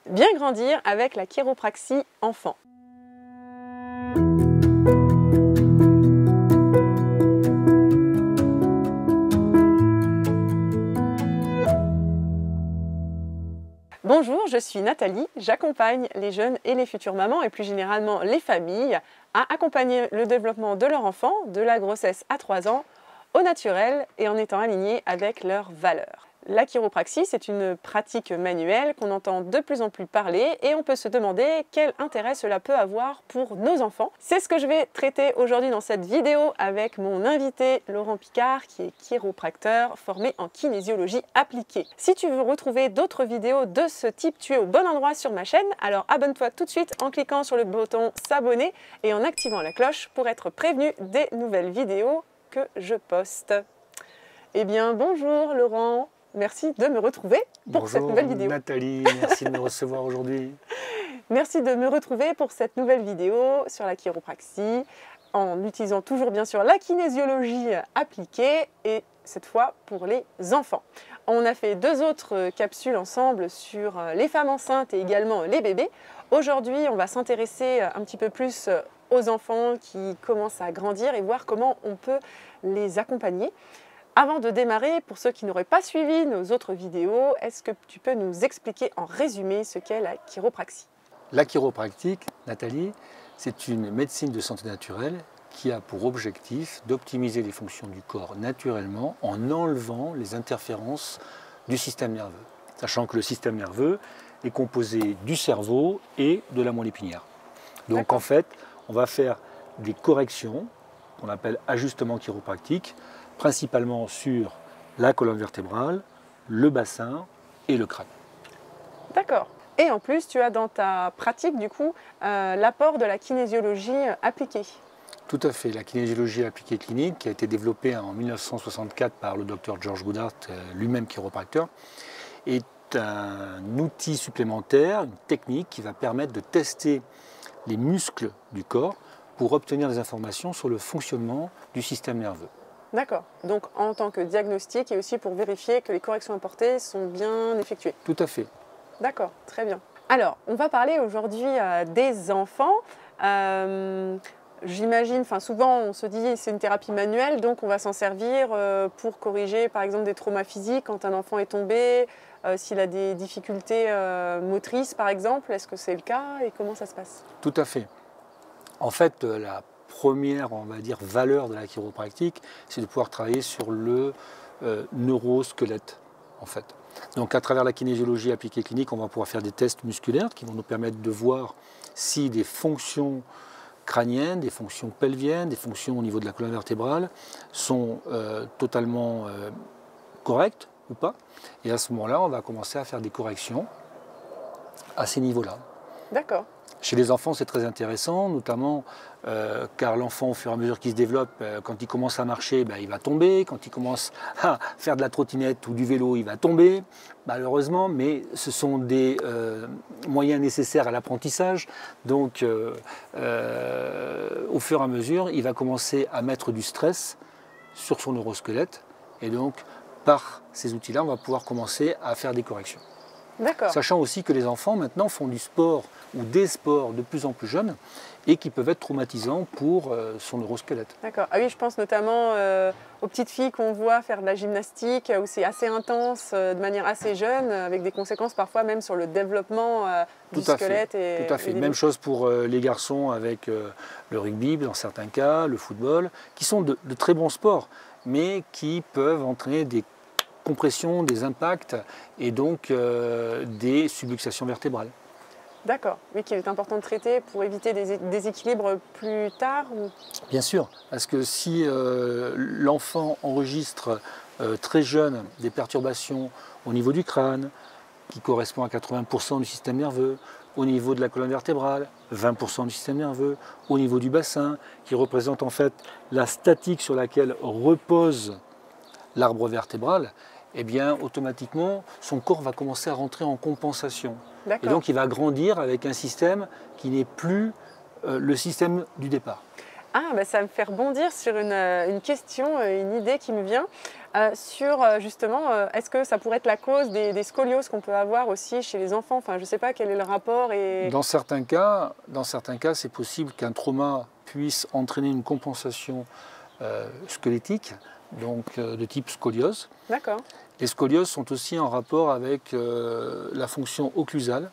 Bien grandir avec la chiropraxie enfant. Bonjour, je suis Nathalie, j'accompagne les jeunes et les futures mamans et plus généralement les familles à accompagner le développement de leur enfant de la grossesse à 3 ans au naturel et en étant aligné avec leurs valeurs. La chiropraxie, c'est une pratique manuelle qu'on entend de plus en plus parler et on peut se demander quel intérêt cela peut avoir pour nos enfants. C'est ce que je vais traiter aujourd'hui dans cette vidéo avec mon invité Laurent Picard qui est chiropracteur formé en kinésiologie appliquée. Si tu veux retrouver d'autres vidéos de ce type, tu es au bon endroit sur ma chaîne, alors abonne-toi tout de suite en cliquant sur le bouton s'abonner et en activant la cloche pour être prévenu des nouvelles vidéos que je poste. Eh bien bonjour Laurent. Merci de me retrouver pour cette nouvelle vidéo. Bonjour Nathalie, merci de me recevoir aujourd'hui. Merci de me retrouver pour cette nouvelle vidéo sur la chiropraxie, en utilisant toujours bien sûr la kinésiologie appliquée et cette fois pour les enfants. On a fait 2 autres capsules ensemble sur les femmes enceintes et également les bébés. Aujourd'hui, on va s'intéresser un petit peu plus aux enfants qui commencent à grandir et voir comment on peut les accompagner. Avant de démarrer, pour ceux qui n'auraient pas suivi nos autres vidéos, est-ce que tu peux nous expliquer en résumé ce qu'est la chiropraxie? La chiropractique, Nathalie, c'est une médecine de santé naturelle qui a pour objectif d'optimiser les fonctions du corps naturellement en enlevant les interférences du système nerveux. Sachant que le système nerveux est composé du cerveau et de la moelle épinière. Donc en fait, on va faire des corrections qu'on appelle ajustement chiropractique, principalement sur la colonne vertébrale, le bassin et le crâne. D'accord. Et en plus, tu as dans ta pratique, du coup, l'apport de la kinésiologie appliquée. Tout à fait. La kinésiologie appliquée clinique, qui a été développée en 1964 par le docteur George Goodhart, lui-même chiropracteur, est un outil supplémentaire, une technique qui va permettre de tester les muscles du corps pour obtenir des informations sur le fonctionnement du système nerveux. D'accord. Donc en tant que diagnostic et aussi pour vérifier que les corrections apportées sont bien effectuées. Tout à fait. D'accord, très bien. Alors, on va parler aujourd'hui des enfants. J'imagine, souvent on se dit c'est une thérapie manuelle, donc on va s'en servir pour corriger par exemple des traumas physiques quand un enfant est tombé, s'il a des difficultés motrices par exemple. Est-ce que c'est le cas et comment ça se passe? Tout à fait. En fait, la première, on va dire, valeur de la chiropractique, c'est de pouvoir travailler sur le neurosquelette, en fait. Donc à travers la kinésiologie appliquée clinique, on va pouvoir faire des tests musculaires qui vont nous permettre de voir si des fonctions crâniennes, des fonctions pelviennes, des fonctions au niveau de la colonne vertébrale sont totalement correctes ou pas. Et à ce moment-là, on va commencer à faire des corrections à ces niveaux-là. D'accord. Chez les enfants, c'est très intéressant, notamment car l'enfant, au fur et à mesure qu'il se développe, quand il commence à marcher, il va tomber. Quand il commence à faire de la trottinette ou du vélo, il va tomber, malheureusement. Mais ce sont des moyens nécessaires à l'apprentissage. Donc, au fur et à mesure, il va commencer à mettre du stress sur son neurosquelette. Et donc, par ces outils-là, on va pouvoir commencer à faire des corrections. Sachant aussi que les enfants maintenant font du sport ou des sports de plus en plus jeunes et qui peuvent être traumatisants pour son neurosquelette. D'accord. Ah oui, je pense notamment aux petites filles qu'on voit faire de la gymnastique où c'est assez intense de manière assez jeune avec des conséquences parfois même sur le développement du squelette. Tout à fait. Même chose pour les garçons avec le rugby dans certains cas, le football, qui sont de très bons sports mais qui peuvent entraîner des compression, des impacts et donc des subluxations vertébrales. D'accord, oui, qu'il est important de traiter pour éviter des déséquilibres plus tard ou... Bien sûr, parce que si l'enfant enregistre très jeune des perturbations au niveau du crâne, qui correspond à 80% du système nerveux, au niveau de la colonne vertébrale, 20% du système nerveux, au niveau du bassin, qui représente en fait la statique sur laquelle repose l'arbre vertébral, eh bien, automatiquement, son corps va commencer à rentrer en compensation. Et donc, il va grandir avec un système qui n'est plus le système du départ. Ah, ça me fait rebondir sur une question, une idée qui me vient. Justement, est-ce que ça pourrait être la cause des scolioses qu'on peut avoir aussi chez les enfants? Enfin, je ne sais pas quel est le rapport. Dans certains cas, c'est possible qu'un trauma puisse entraîner une compensation squelettique, donc de type scoliose. D'accord. Les scolioses sont aussi en rapport avec la fonction occlusale.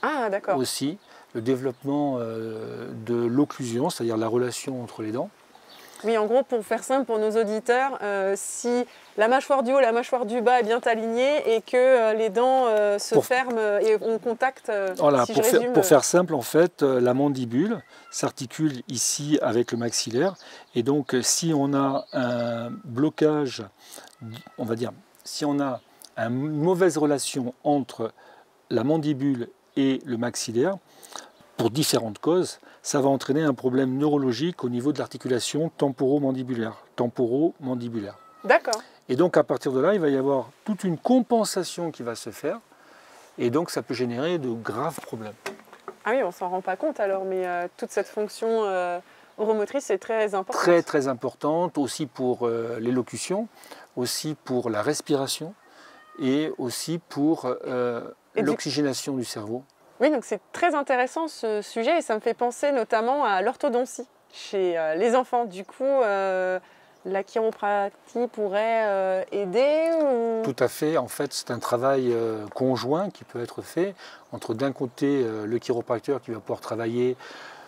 Ah, d'accord. Aussi, le développement de l'occlusion, c'est-à-dire la relation entre les dents. Oui, en gros, pour faire simple pour nos auditeurs, si la mâchoire du haut, la mâchoire du bas est bien alignée et que les dents se ferment et ont contact, voilà, si pour faire simple, en fait, la mandibule s'articule ici avec le maxillaire. Et donc, si on a un blocage, on va dire, si on a une mauvaise relation entre la mandibule et le maxillaire, pour différentes causes, ça va entraîner un problème neurologique au niveau de l'articulation temporomandibulaire. D'accord. Et donc à partir de là, il va y avoir toute une compensation qui va se faire, et donc ça peut générer de graves problèmes. Ah oui, on ne s'en rend pas compte alors, mais toute cette fonction oromotrice est très importante. Très très importante, aussi pour l'élocution, aussi pour la respiration, et aussi pour l'oxygénation du cerveau. Oui, donc c'est très intéressant ce sujet et ça me fait penser notamment à l'orthodontie chez les enfants. Du coup, la chiropratie pourrait aider ou... Tout à fait. En fait, c'est un travail conjoint qui peut être fait entre d'un côté le chiropracteur qui va pouvoir travailler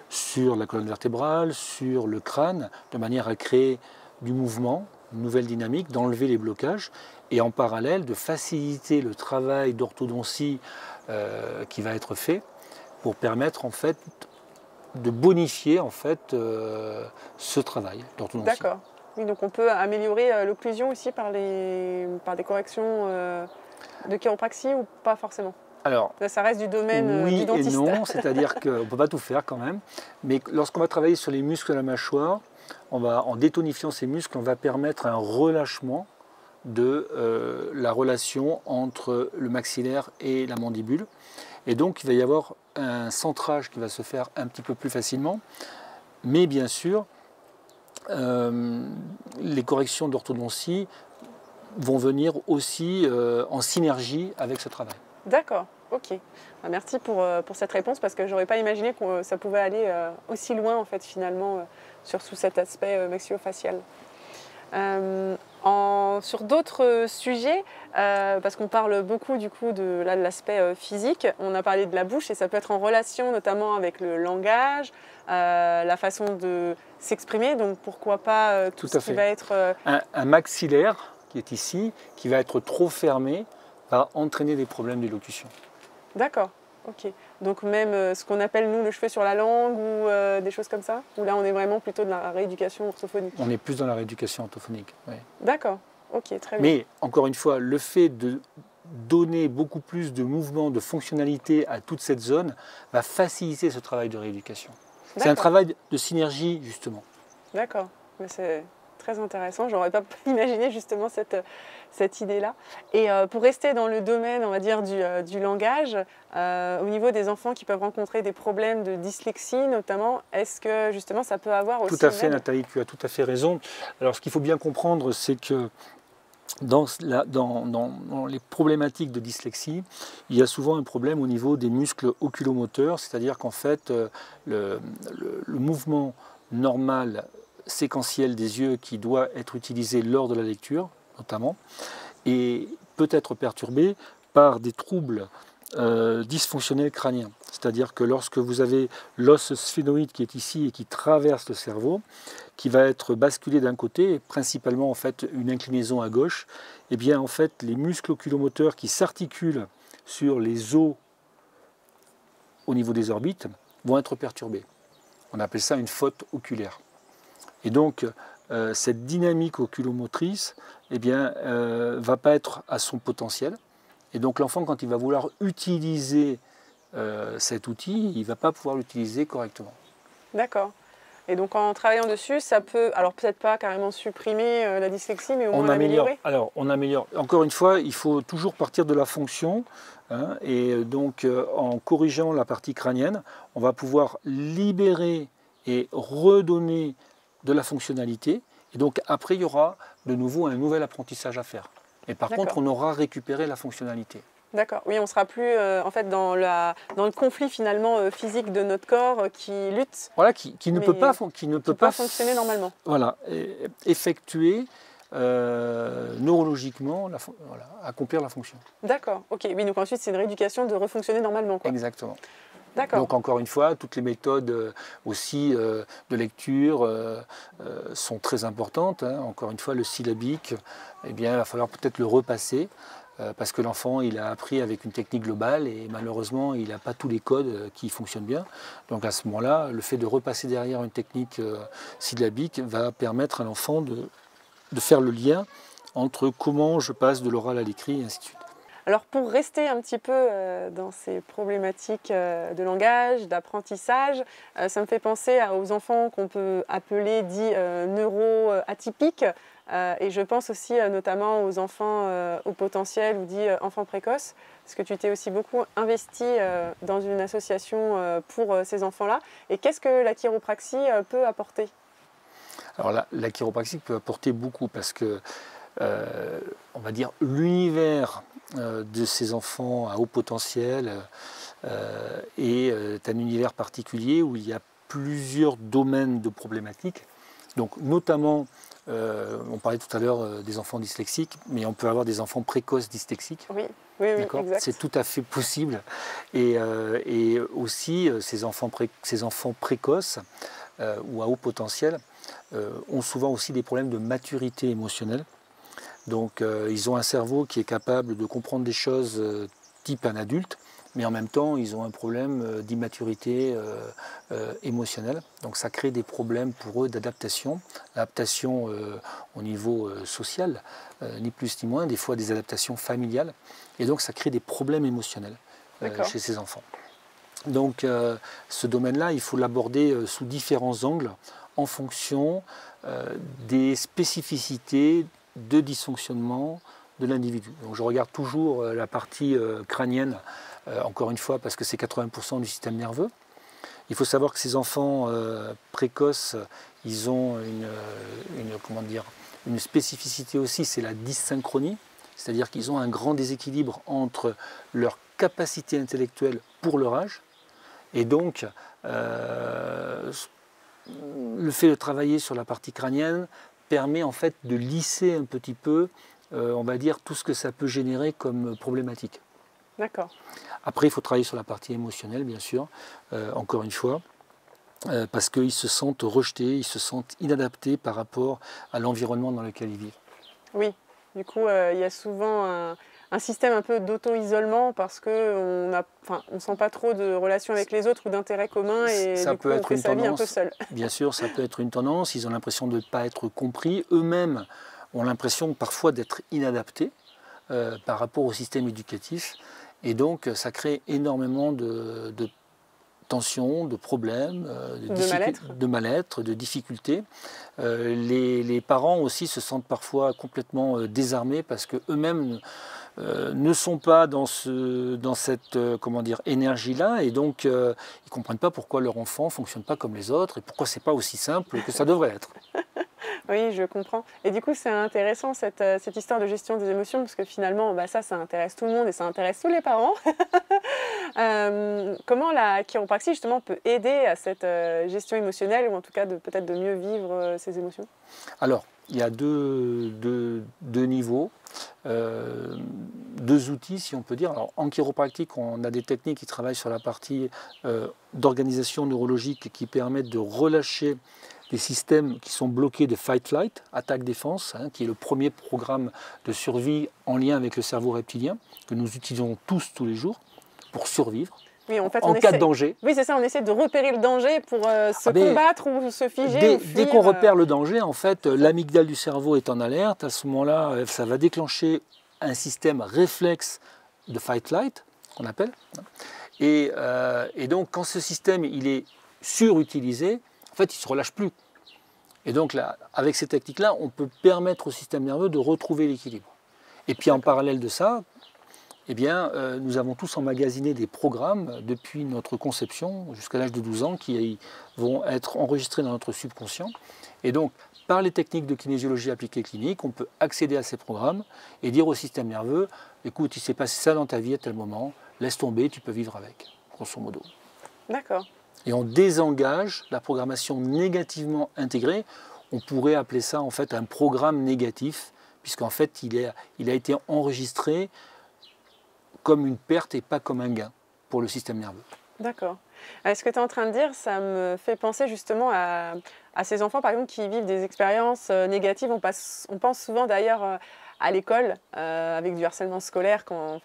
sur la colonne vertébrale, sur le crâne, de manière à créer du mouvement, une nouvelle dynamique, d'enlever les blocages, et en parallèle de faciliter le travail d'orthodontie qui va être fait pour permettre en fait de bonifier en fait ce travail d'orthodontie. D'accord. Oui, donc on peut améliorer l'occlusion aussi par des corrections de chiropraxie ou pas forcément? Alors, ça reste du domaine oui du dentiste. et non, c'est-à-dire qu'on ne peut pas tout faire quand même, mais lorsqu'on va travailler sur les muscles de la mâchoire, en détonifiant ces muscles, on va permettre un relâchement de la relation entre le maxillaire et la mandibule. Et donc il va y avoir un centrage qui va se faire un petit peu plus facilement. Mais bien sûr, les corrections d'orthodontie vont venir aussi en synergie avec ce travail. D'accord, ok. Merci pour cette réponse parce que je n'aurais pas imaginé que ça pouvait aller aussi loin en fait finalement sous cet aspect maxillofacial. Sur d'autres sujets, parce qu'on parle beaucoup du coup de l'aspect physique, on a parlé de la bouche et ça peut être en relation notamment avec le langage, la façon de s'exprimer, donc pourquoi pas tout ce qui va être... Un maxillaire qui est ici, qui va être trop fermé, va entraîner des problèmes d'élocution. D'accord, ok. Donc même ce qu'on appelle nous le cheveu sur la langue ou des choses comme ça? Ou là on est vraiment plutôt de la rééducation orthophonique? On est plus dans la rééducation orthophonique, oui. D'accord, ok, très bien. Mais encore une fois, le fait de donner beaucoup plus de mouvement, de fonctionnalité à toute cette zone va faciliter ce travail de rééducation. C'est un travail de synergie justement. D'accord, mais c'est très intéressant. Je n'aurais pas imaginé justement cette idée-là. Et pour rester dans le domaine, on va dire, du langage, au niveau des enfants qui peuvent rencontrer des problèmes de dyslexie notamment, est-ce que justement ça peut avoir aussi... Tout à fait, Nathalie, tu as tout à fait raison. Alors ce qu'il faut bien comprendre, c'est que dans les problématiques de dyslexie, il y a souvent un problème au niveau des muscles oculomoteurs, c'est-à-dire qu'en fait, le mouvement normal séquentiel des yeux qui doit être utilisé lors de la lecture, notamment, et peut être perturbé par des troubles dysfonctionnels crâniens. C'est-à-dire que lorsque vous avez l'os sphénoïde qui est ici et qui traverse le cerveau, qui va être basculé d'un côté, principalement en fait une inclinaison à gauche, et bien en fait les muscles oculomoteurs qui s'articulent sur les os au niveau des orbites vont être perturbés. On appelle ça une faute oculaire. Et donc cette dynamique oculomotrice va pas être à son potentiel. Et donc l'enfant, quand il va vouloir utiliser cet outil, il ne va pas pouvoir l'utiliser correctement. D'accord. Et donc en travaillant dessus, ça peut, alors peut-être pas carrément supprimer la dyslexie, mais au moins l'améliorer. Alors on améliore. Encore une fois, il faut toujours partir de la fonction. Hein, et donc en corrigeant la partie crânienne, on va pouvoir libérer et redonner de la fonctionnalité. Et donc après, il y aura de nouveau un nouvel apprentissage à faire. Et par contre, on aura récupéré la fonctionnalité. D'accord, oui, on ne sera plus en fait dans le conflit finalement physique de notre corps qui lutte. Voilà, qui ne peut pas fonctionner normalement. Voilà, effectuer neurologiquement, voilà, accomplir la fonction. D'accord, ok. Oui, donc ensuite c'est une rééducation de refonctionner normalement, quoi. Exactement. D'accord. Donc encore une fois, toutes les méthodes aussi de lecture sont très importantes. Hein. Encore une fois, le syllabique, eh bien, il va falloir peut-être le repasser. Parce que l'enfant, il a appris avec une technique globale et malheureusement, il n'a pas tous les codes qui fonctionnent bien. Donc à ce moment-là, le fait de repasser derrière une technique syllabique va permettre à l'enfant de faire le lien entre comment je passe de l'oral à l'écrit et ainsi de suite. Alors pour rester un petit peu dans ces problématiques de langage, d'apprentissage, ça me fait penser aux enfants qu'on peut appeler dits neuro-atypiques. Et je pense aussi notamment aux enfants au potentiel ou dits enfants précoces, parce que tu t'es aussi beaucoup investi dans une association pour ces enfants-là. Et qu'est-ce que la chiropraxie peut apporter? Alors la chiropraxie peut apporter beaucoup parce que, on va dire, l'univers de ces enfants à haut potentiel est un univers particulier où il y a plusieurs domaines de problématiques. Donc notamment, on parlait tout à l'heure des enfants dyslexiques, mais on peut avoir des enfants précoces dyslexiques. Oui, exact. C'est tout à fait possible. Et aussi, ces enfants précoces ou à haut potentiel ont souvent aussi des problèmes de maturité émotionnelle. Donc ils ont un cerveau qui est capable de comprendre des choses type un adulte, mais en même temps ils ont un problème d'immaturité émotionnelle. Donc ça crée des problèmes pour eux d'adaptation, adaptation au niveau social, ni plus ni moins, des fois des adaptations familiales, et donc ça crée des problèmes émotionnels chez ces enfants. Donc ce domaine-là, il faut l'aborder sous différents angles en fonction des spécificités de dysfonctionnement de l'individu. Donc je regarde toujours la partie crânienne, encore une fois, parce que c'est 80% du système nerveux. Il faut savoir que ces enfants précoces, ils ont une spécificité aussi, c'est la dysynchronie, c'est-à-dire qu'ils ont un grand déséquilibre entre leur capacité intellectuelle pour leur âge, et donc le fait de travailler sur la partie crânienne permet en fait de lisser un petit peu, on va dire, tout ce que ça peut générer comme problématique. D'accord. Après, il faut travailler sur la partie émotionnelle, bien sûr, encore une fois, parce qu'ils se sentent rejetés, ils se sentent inadaptés par rapport à l'environnement dans lequel ils vivent. Oui, du coup, il y a souvent un système un peu d'auto-isolement parce qu'on ne sent pas trop de relations avec les autres ou d'intérêts communs et ça du coup, peut on être fait une sa vie un tendance, peu seul. Bien sûr, ça peut être une tendance, ils ont l'impression de ne pas être compris, eux-mêmes ont l'impression parfois d'être inadaptés par rapport au système éducatif, et donc ça crée énormément de tensions, de problèmes, de mal-être, de difficultés. Les parents aussi se sentent parfois complètement désarmés parce qu'eux-mêmes ne sont pas dans cette énergie-là, et donc ils ne comprennent pas pourquoi leur enfant ne fonctionne pas comme les autres et pourquoi ce n'est pas aussi simple que ça devrait être. Oui, je comprends. Et du coup, c'est intéressant cette histoire de gestion des émotions, parce que finalement, ça intéresse tout le monde et ça intéresse tous les parents. Comment la chiropraxie, justement, peut aider à cette gestion émotionnelle, ou en tout cas peut-être de mieux vivre ces émotions? Alors, il y a deux niveaux, deux outils, si on peut dire. Alors, en chiropractique, on a des techniques qui travaillent sur la partie d'organisation neurologique qui permettent de relâcher des systèmes qui sont bloqués de fight-flight, attaque-défense, qui est le premier programme de survie en lien avec le cerveau reptilien, que nous utilisons tous les jours pour survivre. Oui, en fait, cas de danger. Oui, c'est ça, on essaie de repérer le danger pour se combattre ou se figer. Dès qu'on repère le danger, en fait, l'amygdale du cerveau est en alerte. À ce moment-là, ça va déclencher un système réflexe de fight-flight, qu'on appelle. Et donc, quand ce système il est surutilisé, en fait, il ne se relâche plus. Et donc, là, avec ces techniques-là, on peut permettre au système nerveux de retrouver l'équilibre. Et puis, en parallèle de ça, eh bien, nous avons tous emmagasiné des programmes depuis notre conception jusqu'à l'âge de 12 ans qui vont être enregistrés dans notre subconscient. Et donc, par les techniques de kinésiologie appliquée clinique, on peut accéder à ces programmes et dire au système nerveux, écoute, il s'est passé ça dans ta vie à tel moment, laisse tomber, tu peux vivre avec, grosso modo. D'accord. Et on désengage la programmation négativement intégrée. On pourrait appeler ça en fait un programme négatif, puisqu'en fait il a été enregistré comme une perte et pas comme un gain pour le système nerveux. D'accord. Ce que tu es en train de dire, ça me fait penser justement à ces enfants, par exemple, qui vivent des expériences négatives. On pense souvent d'ailleurs à l'école, avec du harcèlement scolaire, quand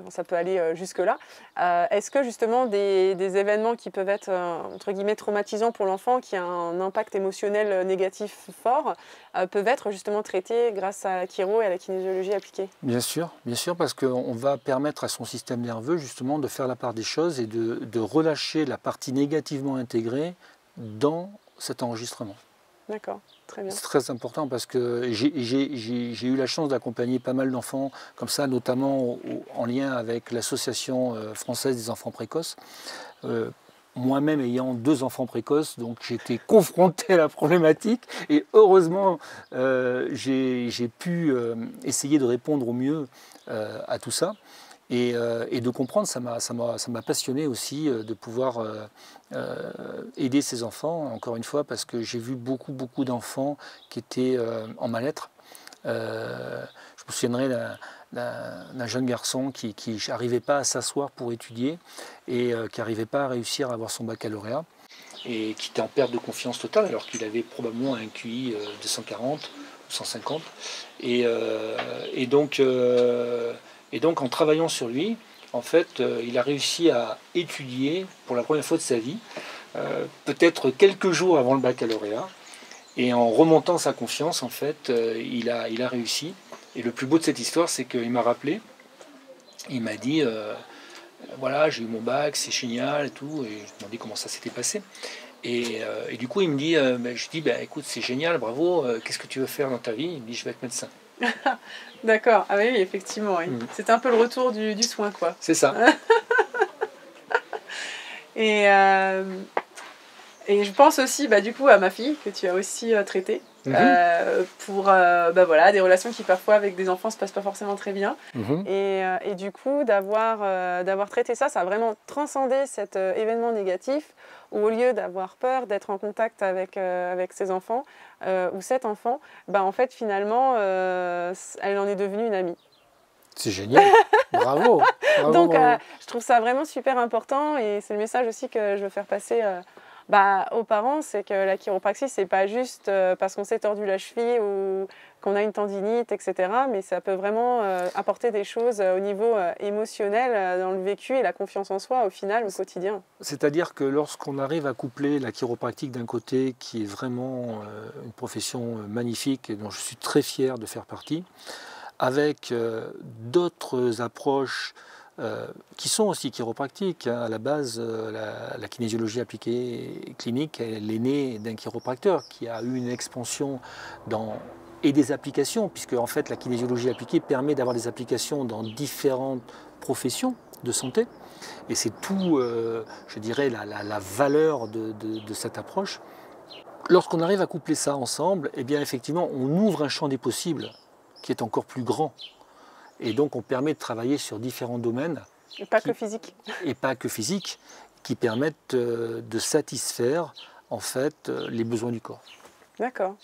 ça peut aller jusque-là. Est-ce que justement des événements qui peuvent être, entre guillemets, traumatisants pour l'enfant, qui a un impact émotionnel négatif fort, peuvent être justement traités grâce à la chiro et à la kinésiologie appliquée? Bien sûr, parce qu'on va permettre à son système nerveux justement de faire la part des choses et de relâcher la partie négativement intégrée dans cet enregistrement. D'accord, très bien. C'est très important parce que j'ai eu la chance d'accompagner pas mal d'enfants comme ça, notamment en lien avec l'Association française des enfants précoces. Moi-même ayant 2 enfants précoces, donc j'étais confronté à la problématique et heureusement j'ai pu essayer de répondre au mieux à tout ça. Et de comprendre, ça m'a passionné aussi de pouvoir aider ces enfants, encore une fois, parce que j'ai vu beaucoup d'enfants qui étaient en mal-être. Je me souviendrai d'un jeune garçon qui n'arrivait pas à s'asseoir pour étudier et qui n'arrivait pas à réussir à avoir son baccalauréat et qui était en perte de confiance totale alors qu'il avait probablement un QI de 140 ou 150. Et donc en travaillant sur lui, en fait, il a réussi à étudier pour la première fois de sa vie, peut-être quelques jours avant le baccalauréat. Et en remontant sa confiance, en fait, il a réussi. Et le plus beau de cette histoire, c'est qu'il m'a rappelé, il m'a dit, voilà, j'ai eu mon bac, c'est génial et tout. Et je lui ai demandé comment ça s'était passé. Et du coup, il me dit, je dis, écoute, c'est génial, bravo, qu'est-ce que tu veux faire dans ta vie? Il me dit, je vais être médecin. D'accord, ah oui, effectivement, oui. C'est un peu le retour du soin, quoi. C'est ça. Et je pense aussi, du coup, à ma fille, que tu as aussi traitée, pour des relations qui parfois avec des enfants se passent pas forcément très bien. Et du coup, d'avoir traité ça, ça a vraiment transcendé cet événement négatif, où au lieu d'avoir peur d'être en contact avec ses enfants, ou cet enfant, en fait, finalement, elle en est devenue une amie. C'est génial, bravo. Donc, je trouve ça vraiment super important, et c'est le message aussi que je veux faire passer aux parents, c'est que la chiropraxie, c'est pas juste parce qu'on s'est tordu la cheville ou qu'on a une tendinite, etc. Mais ça peut vraiment apporter des choses au niveau émotionnel dans le vécu et la confiance en soi au final, au quotidien. C'est-à-dire que lorsqu'on arrive à coupler la chiropractique d'un côté, qui est vraiment une profession magnifique et dont je suis très fier de faire partie, avec d'autres approches qui sont aussi chiropractiques. À la base, la kinésiologie appliquée clinique, elle est née d'un chiropracteur qui a eu une expansion et des applications, puisque en fait la kinésiologie appliquée permet d'avoir des applications dans différentes professions de santé. Et c'est tout, je dirais, la valeur de cette approche. Lorsqu'on arrive à coupler ça ensemble, eh bien effectivement, on ouvre un champ des possibles qui est encore plus grand. Et donc on permet de travailler sur différents domaines. Et pas que physique. Et pas que physique, qui permettent de satisfaire en fait les besoins du corps. D'accord.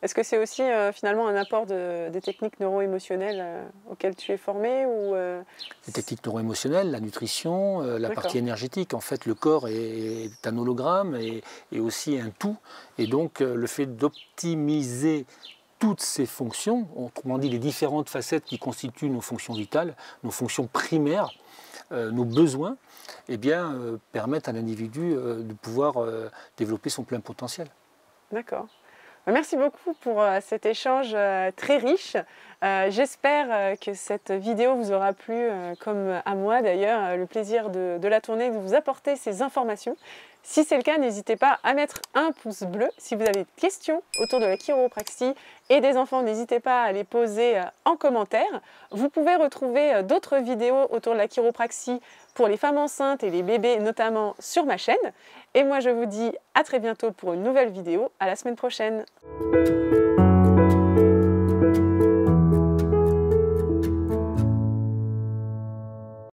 Est-ce que c'est aussi finalement un apport des techniques neuro-émotionnelles auxquelles tu es formé ou Les techniques neuro-émotionnelles, la nutrition, la partie énergétique. En fait, le corps est un hologramme et aussi un tout. Et donc le fait d'optimiser toutes ces fonctions, autrement dit les différentes facettes qui constituent nos fonctions vitales, nos fonctions primaires, nos besoins, permettent à l'individu de pouvoir développer son plein potentiel. D'accord. Merci beaucoup pour cet échange très riche. J'espère que cette vidéo vous aura plu, comme à moi d'ailleurs, le plaisir de la tourner, de vous apporter ces informations. Si c'est le cas, n'hésitez pas à mettre un pouce bleu. Si vous avez des questions autour de la chiropraxie et des enfants, n'hésitez pas à les poser en commentaire. Vous pouvez retrouver d'autres vidéos autour de la chiropraxie pour les femmes enceintes et les bébés notamment sur ma chaîne. Et moi je vous dis à très bientôt pour une nouvelle vidéo. À la semaine prochaine.